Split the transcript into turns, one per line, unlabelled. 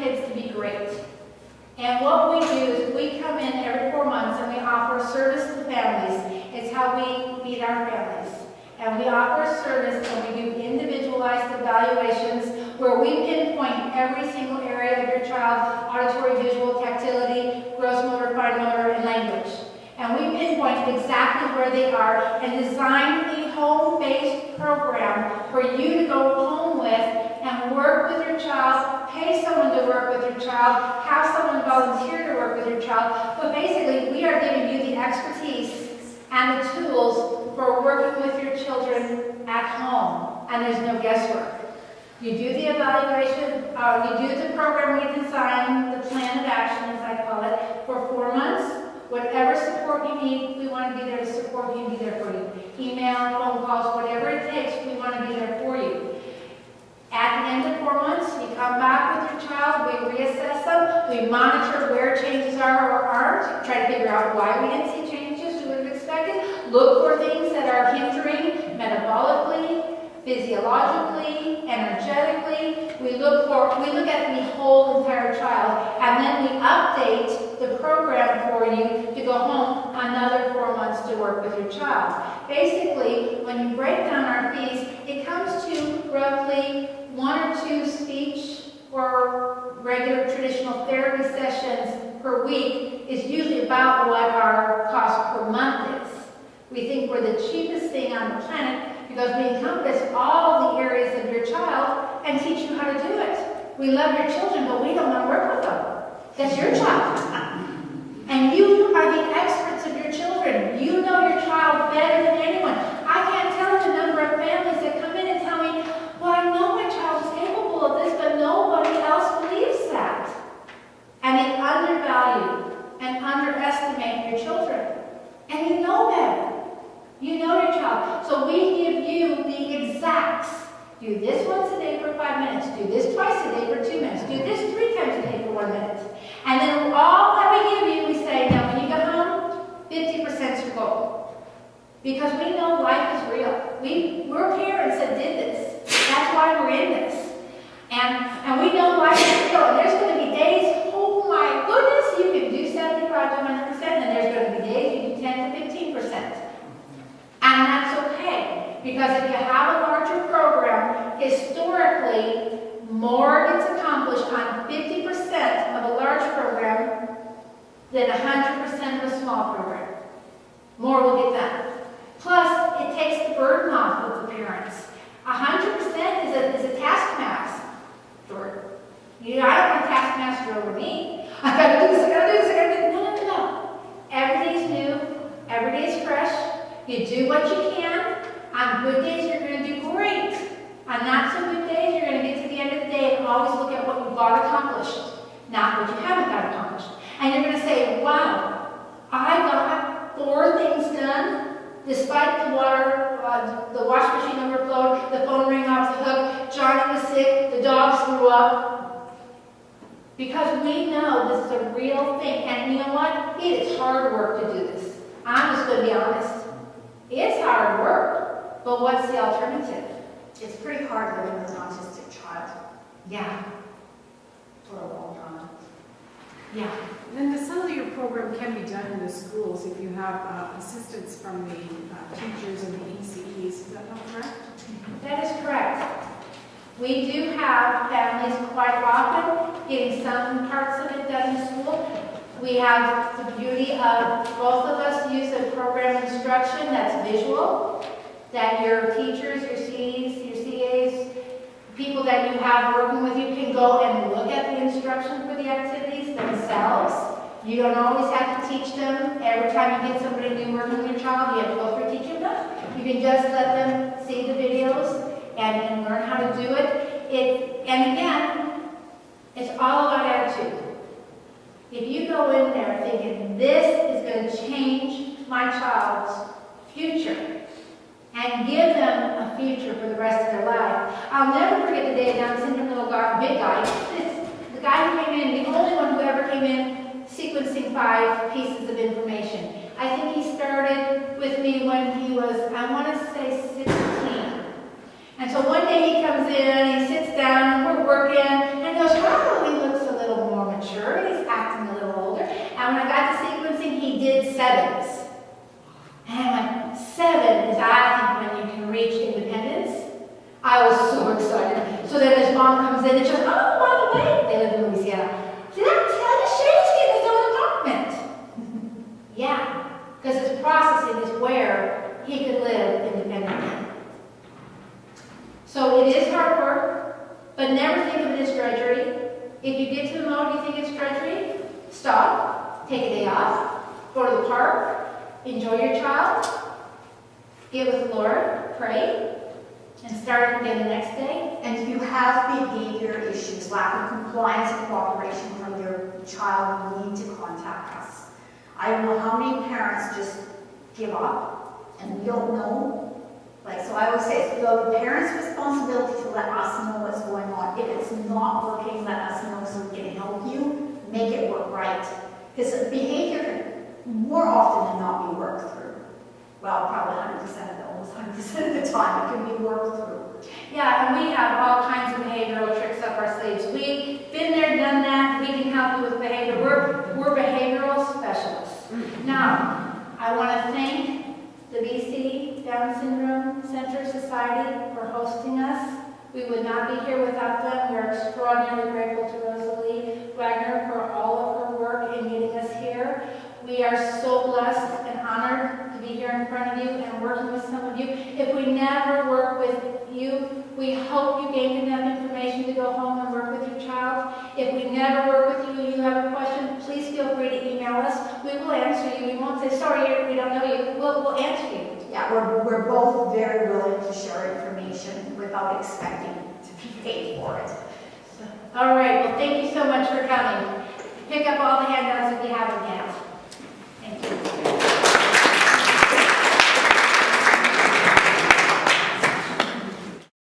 kids to be great. And what we do is we come in every 4 months and we offer service to families. It's how we feed our families. And we offer a service and we do individualized evaluations where we pinpoint every single area of your child: auditory, visual, tactility, gross motor, fine motor, and language. And we pinpoint exactly where they are and design a home-based program for you to go home with and work with your child, pay someone to work with your child, have someone volunteer to work with your child. But basically, we are giving you the expertise and the tools for working with your children at home. And there's no guesswork. You do the evaluation, you do the program we design, the plan of action, as I call it, for 4 months. Whatever support you need, we want to be there to support you and be there for you. Email, phone calls, whatever it takes, we want to be there for you. At the end of 4 months, you come back with your child, we reassess them, we monitor where changes are or aren't, try to figure out why we didn't see changes we would have expected, look for things that are hindering metabolically, physiologically, energetically. We look at the whole entire child, and then we update the program for you to go home another 4 months to work with your child. Basically, when you break down our fees, it comes to roughly 1 or 2 speech or regular traditional therapy sessions per week is usually about what our cost per month is. We think we're the cheapest thing on the planet because we encompass all the areas of your child and teach you how to do it. We love your children, but we don't want to work with them. That's your child. And you are the experts of your children. You know your child better than anyone. I can't tell you the number of families that come in and tell me, well, I know my child is capable of this, but nobody else believes that. And they undervalue and underestimate your children. And you know better. You know your child. So we give you the exacts. Do this once a day for 5 minutes. Do this twice a day for 2 minutes. Do this 3 times a day for 1 minute. And then all that we give you, we say, now when you go home, 50% is your goal. Because we know life is real. We're parents that did this. That's why we're in this. And we know life is real. And there's going to be days, oh my goodness, you can do 75 to 100%. And there's going to be days you do 10 to 15%. And that's okay, because if you have a larger program, historically, more gets accomplished on 50% of a large program than 100% of a small program. More will get done. Plus, it takes the burden off of the parents. 100% is a taskmaster. I don't want a taskmaster over me. I gotta do this, I gotta do this, I gotta do this. No. Every day's new, every day's fresh. You do what you can. On good days, you're going to do great. On not so good days, you're going to get to the end of the day and always look at what you've got accomplished, not what you haven't got accomplished. And you're going to say, wow, I got 4 things done, despite the wash machine overflowed, the phone rang off the hook, Johnny was sick, the dogs threw up. Because we know this is a real thing. And you know what? It is hard work to do this. I'm just going to be honest. It's hard work, but what's the alternative?
It's pretty hard living with an autistic child.
Yeah.
For a long time.
Yeah.
Then some of your program can be done in the schools if you have assistance from the teachers and the ECEs. Is that not correct?
That is correct. We do have families quite often getting some parts of it done in school. We have the beauty of both of us use a program instruction that's visual, that your teachers, your CEs, your CAs, people that you have working with you can go and look at the instruction for the activities themselves. You don't always have to teach them. Every time you get somebody new working with your child, you have to go through teaching them. You can just let them see the videos and learn how to do it. And again, it's all about attitude. If you go in there thinking, this is going to change my child's future and give them a future for the rest of their life. I'll never forget the day Down syndrome little guy, big guy. The guy who came in, the only one who ever came in sequencing 5 pieces of information. I think he started with me when he was, I want to say 16. And so one day he comes in, he sits down, and we're working, and he goes, wow, he looks a mature, he's acting a little older. And when I got to sequencing, he did 7s. And I'm like, 7 is, I think, when you can reach independence. I was so excited. So then his mom comes in and she's like, oh, by the way, they live in Louisiana. Did I tell you Shay's getting his own apartment? Yeah, because his processing is where he could live independently. So it is hard work, but never think of it as drudgery. If you get to the mode you think it's drudgery, stop, take a day off, go to the park, enjoy your child, get with the Lord, pray, and start again the next day.
And if you have behavior issues, lack of compliance or cooperation from your child, you need to contact us. I don't know how many parents just give up and we don't know. Like, so I always say, it's the parent's responsibility to let us know what's going on. If it's not working, let us know so we can help you make it work right. Because behavior can more often than not be worked through. Well, probably 100% of the, almost 100% of the time, it can be worked through.
Yeah, and we have all kinds of behavioral tricks up our sleeves. We've been there, done that. We can help you with behavior. We're behavioral specialists. Now, I want to thank the BC Down Syndrome Center Society for hosting us. We would not be here without them. We are extraordinarily grateful to Rosalie Wagner for all of her work in getting us here. We are so blessed and honored to be here in front of you and working with some of you. If we never work with you, we hope you gained enough information to go home and work with your child. If we never work with you and you have a question, please feel free to email us. We will answer you. We won't say, sorry, we don't know you. We'll answer you.
Yeah, we're both very willing to share information without expecting to be paid for it.
All right. Well, thank you so much for coming. Pick up all the handouts if you have